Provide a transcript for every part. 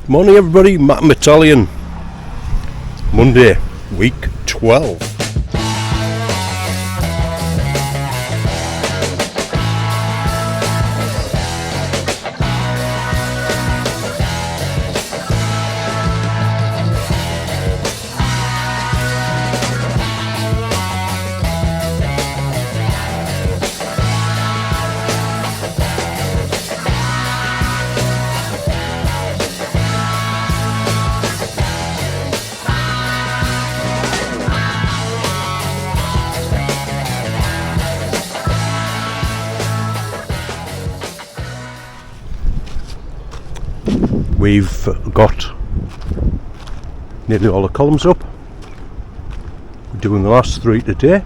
Morning everybody, Matt Italian. Monday, week 12. We've got nearly all the columns up. We're doing the last 3 today.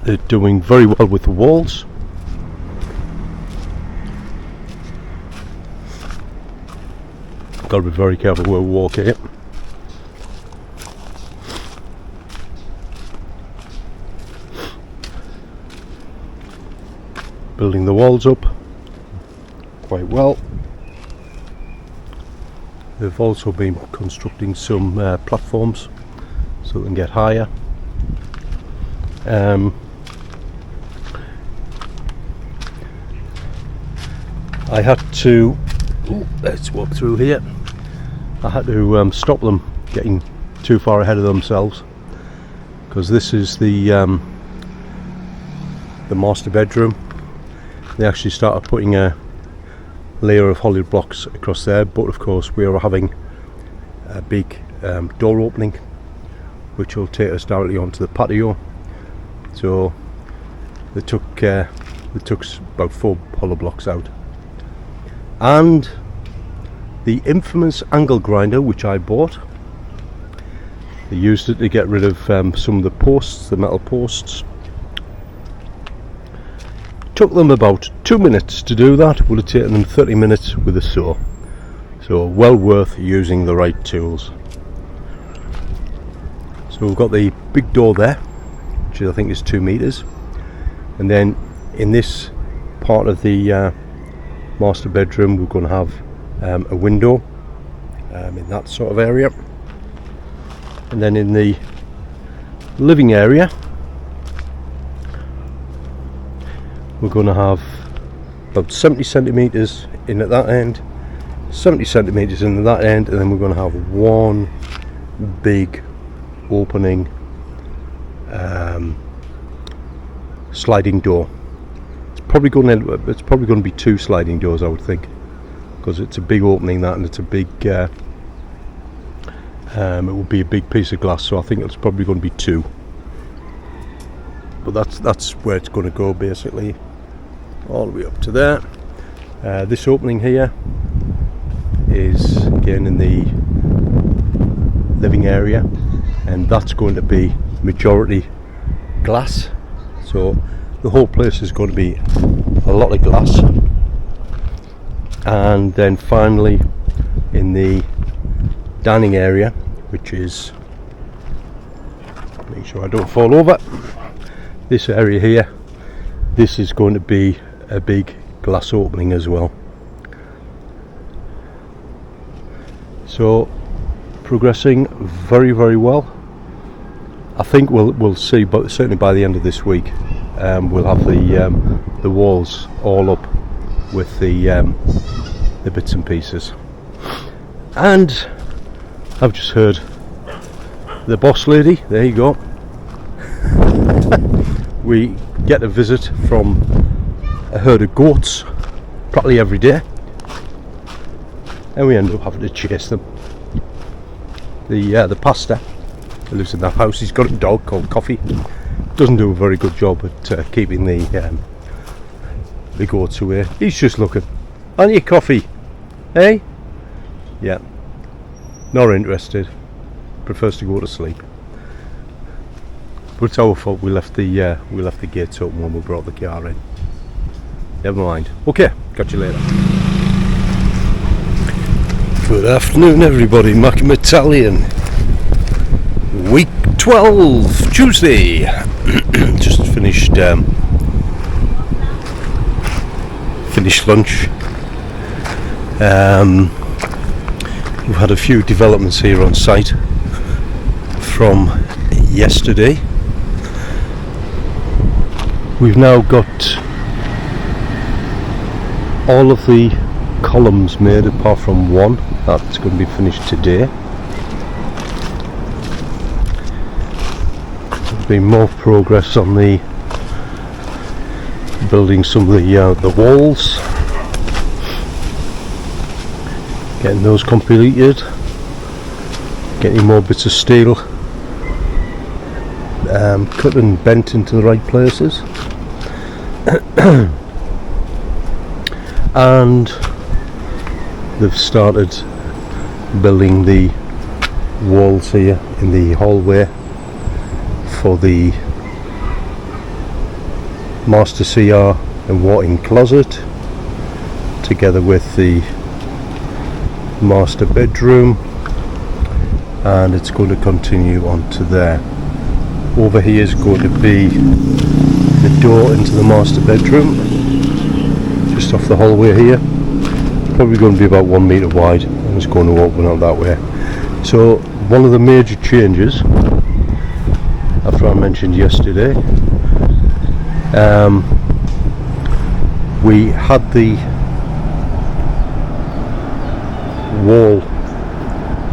They're doing very well with the walls. Got to be very careful where we walk here. Building the walls up quite well. They've also been constructing some platforms so they can get higher. I had to let's walk through here. I had to stop them getting too far ahead of themselves, because this is the master bedroom. They actually started putting a layer of holly blocks across there, but of course we are having a big door opening which will take us directly onto the patio, so they took about 4 hollow blocks out. And the infamous angle grinder which I bought, they used it to get rid of some of the posts, the metal posts. Took them about 2 minutes to do that. Would have taken them 30 minutes with a saw. So well worth using the right tools. So we've got the big door there, which I think is 2 meters, and then in this part of the master bedroom we're going to have a window in that sort of area, and then in the living area we're going to have about 70 centimeters in at that end, 70 centimeters in at that end, and then we're going to have one big opening sliding door. It's probably going to be 2 sliding doors, I would think, because it's a big opening that, and it's a big it will be a big piece of glass, so I think it's probably going to be 2. But that's where it's going to go, basically, all the way up to there. This opening here is again in the living area, and that's going to be majority glass, so the whole place is going to be a lot of glass. And then finally in the dining area, which is, make sure I don't fall over, this area here, this is going to be a big glass opening as well. So progressing very, very well. I think we'll see, but certainly by the end of this week we'll have the walls all up with the bits and pieces. And I've just heard the boss lady, there you go. We get a visit from a herd of goats practically every day, and we end up having to chase them. The pastor who lives in that house, he's got a dog called Coffee. Doesn't do a very good job at keeping the goats away. He's just looking, aren't you, Coffee? Hey? Yeah, not interested, prefers to go to sleep. But it's our fault, we left the gates open when we brought the car in. Never mind. Okay, catch you later. Good afternoon everybody, Mac Italian. Week 12, Tuesday. Just finished lunch. We've had a few developments here on site from yesterday. We've now got all of the columns made apart from one that's going to be finished today. There's been more progress on the building some of the walls, getting those completed, getting more bits of steel cut and bent into the right places. And they've started building the walls here in the hallway for the master CR and walk-in closet, together with the master bedroom, and it's going to continue on to there. Over here is going to be the door into the master bedroom, just off the hallway here. Probably going to be about 1 metre wide, and it's going to open out that way. So one of the major changes, after I mentioned yesterday, we had the wall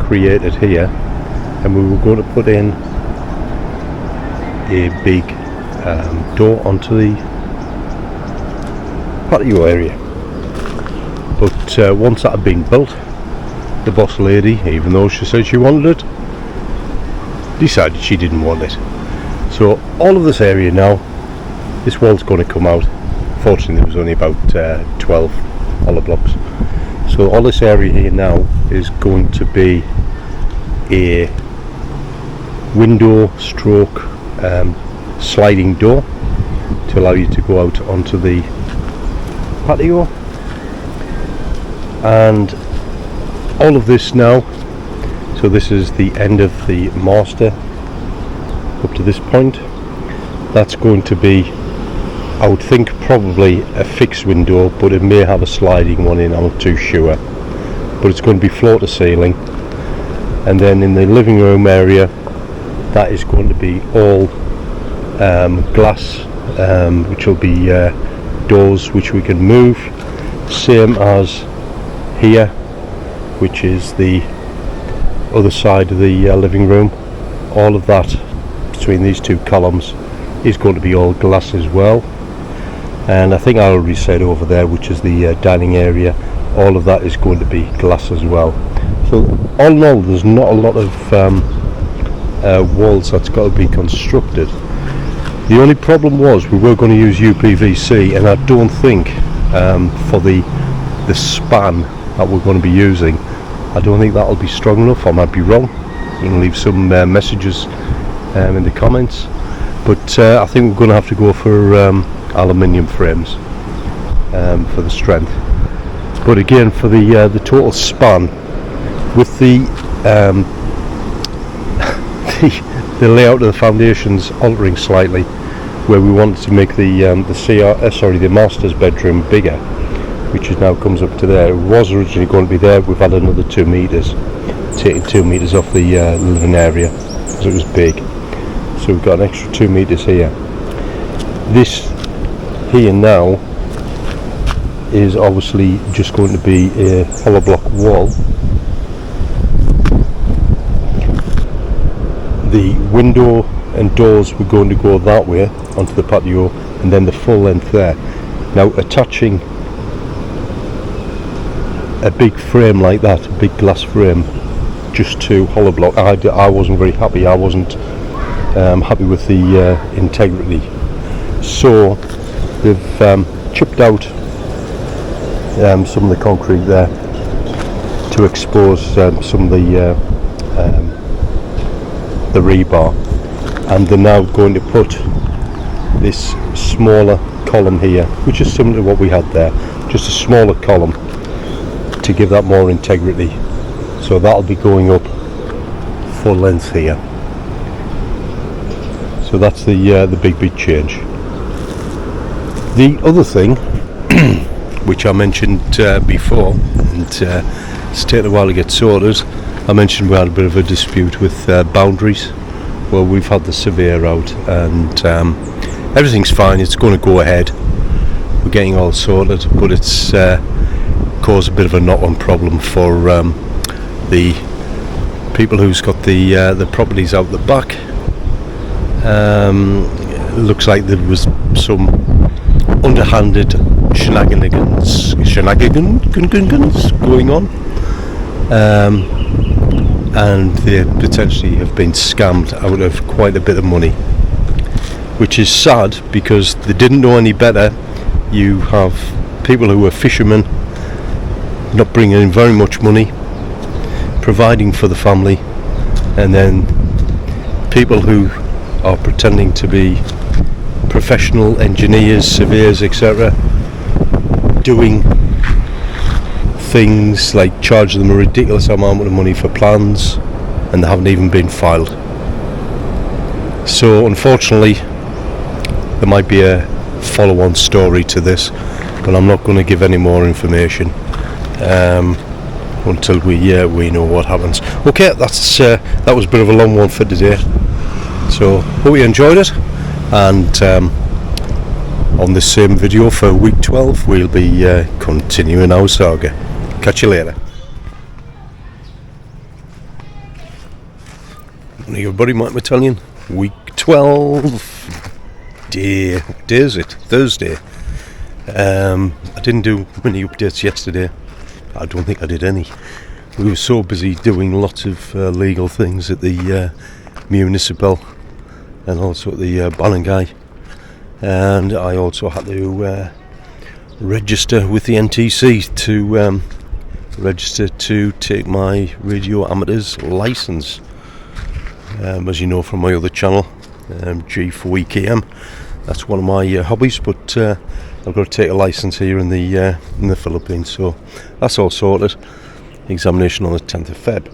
created here, and we were going to put in a big door onto the patio area, but once that had been built, the boss lady, even though she said she wanted it, decided she didn't want it. So all of this area now, this wall's going to come out. Fortunately there was only about 12 hollow blocks, so all this area here now is going to be a window stroke sliding door to allow you to go out onto the patio. And all of this now, so this is the end of the master up to this point, that's going to be, I would think, probably a fixed window, but it may have a sliding one in, I'm not too sure, but it's going to be floor to ceiling. And then in the living room area, that is going to be all glass, which will be doors which we can move, same as here, which is the other side of the living room. All of that between these two columns is going to be all glass as well. And I think I already said over there, which is the dining area, all of that is going to be glass as well. So all in all, there's not a lot of walls that's got to be constructed. The only problem was we were going to use UPVC, and I don't think for the span that we're going to be using, I don't think that'll be strong enough. I might be wrong. You can leave some messages in the comments, but I think we're going to have to go for aluminium frames for the strength. But again, for the total span, with the the layout of the foundations altering slightly, where we wanted to make the master's bedroom bigger, which is now comes up to there. It was originally going to be there. We've had another 2 meters, taking 2 meters off the living area because it was big. So we've got an extra 2 meters here. This here now is obviously just going to be a hollow block wall. The window and doors were going to go that way onto the patio, and then the full length there. Now attaching a big frame like that, a big glass frame, just to hollow block, I wasn't very happy. I wasn't happy with the integrity. So they've chipped out some of the concrete there to expose some of the rebar, and they're now going to put this smaller column here, which is similar to what we had there, just a smaller column to give that more integrity. So that'll be going up full length here. So that's the big change. The other thing which I mentioned before, and and it's taken a while to get sorted. I mentioned we had a bit of a dispute with boundaries. Well, we've had the surveyor out, and everything's fine. It's going to go ahead. We're getting all sorted, but it's caused a bit of a knock-on problem for the people who's got the properties out the back. Looks like there was some underhanded shenanigans going on, and they potentially have been scammed out of quite a bit of money, which is sad because they didn't know any better. You have people who are fishermen not bringing in very much money, providing for the family, and then people who are pretending to be professional engineers, surveyors, etc., doing things like charging them a ridiculous amount of money for plans, and they haven't even been filed. So unfortunately there might be a follow-on story to this, but I'm not going to give any more information until we know what happens. Okay, that was a bit of a long one for today, so hope you enjoyed it, and on this same video for week 12 we'll be continuing our saga. Catch you later. Morning everybody, Mike Battalion, week 12. What day is it? Thursday. I didn't do many updates yesterday. I don't think I did any. We were so busy doing lots of legal things at the municipal and also at the Barangay, and I also had to register with the NTC to register to take my radio amateur's licence. As you know from my other channel, G4EKM, that's one of my hobbies, but I've got to take a licence here in the Philippines, so that's all sorted. Examination on the 10th of Feb.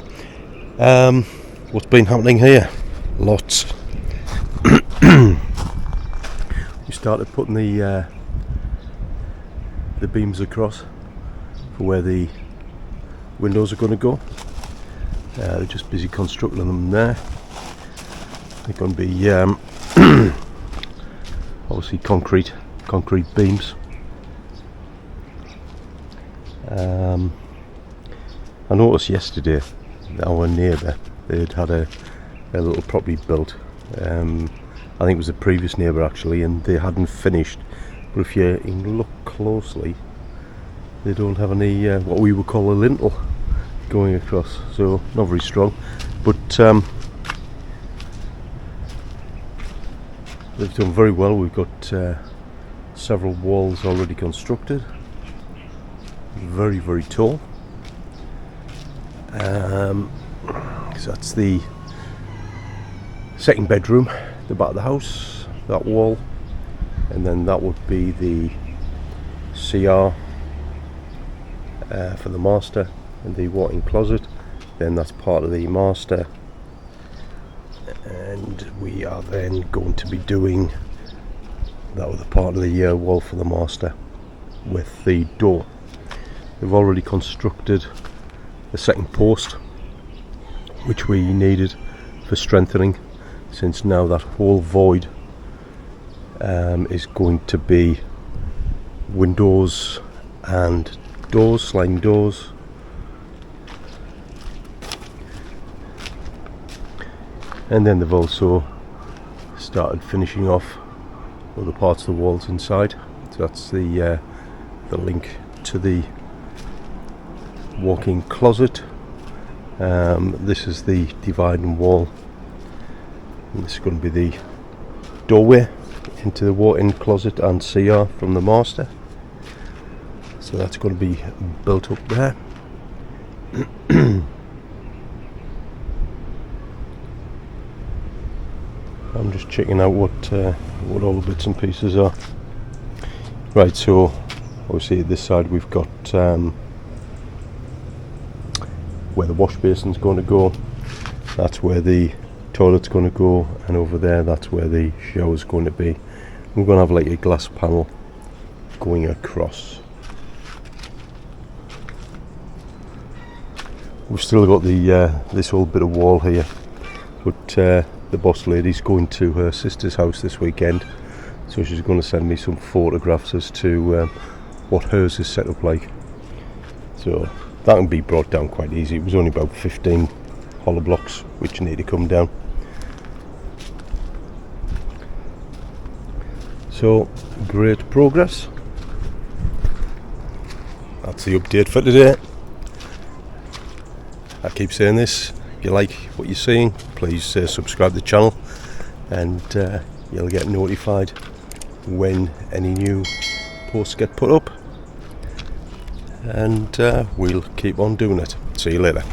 What's been happening here? Lots. We started putting the beams across for where the windows are going to go. They're just busy constructing them there. They're going to be obviously concrete beams. I noticed yesterday that our neighbour, they'd had a little property built. I think it was the previous neighbour actually, and they hadn't finished. But if you look closely, they don't have any what we would call a lintel going across, so not very strong. But they've done very well. We've got several walls already constructed, very, very tall. So that's the second bedroom, the back of the house, that wall, and then that would be the CR for the master and the walk-in closet. Then that's part of the master, and we are then going to be doing that other part of the wall for the master with the door. We've already constructed the second post, which we needed for strengthening, since now that whole void is going to be windows and doors, sliding doors. And then they've also started finishing off other parts of the walls inside. So that's the link to the walk-in closet. This is the dividing wall, and this is going to be the doorway into the walk-in closet and CR from the master. So that's going to be built up there. I'm just checking out what all the bits and pieces are. Right, so obviously this side we've got where the wash basin's going to go, that's where the toilet's going to go, and over there that's where the shower's going to be. We're going to have like a glass panel going across. We've still got the this old bit of wall here, but the boss lady's going to her sister's house this weekend, so she's going to send me some photographs as to what hers is set up like. So that can be brought down quite easy. It was only about 15 hollow blocks which need to come down. So great progress. That's the update for today. I keep saying this, if you like what you're seeing, please subscribe to the channel, and you'll get notified when any new posts get put up, and we'll keep on doing it. See you later.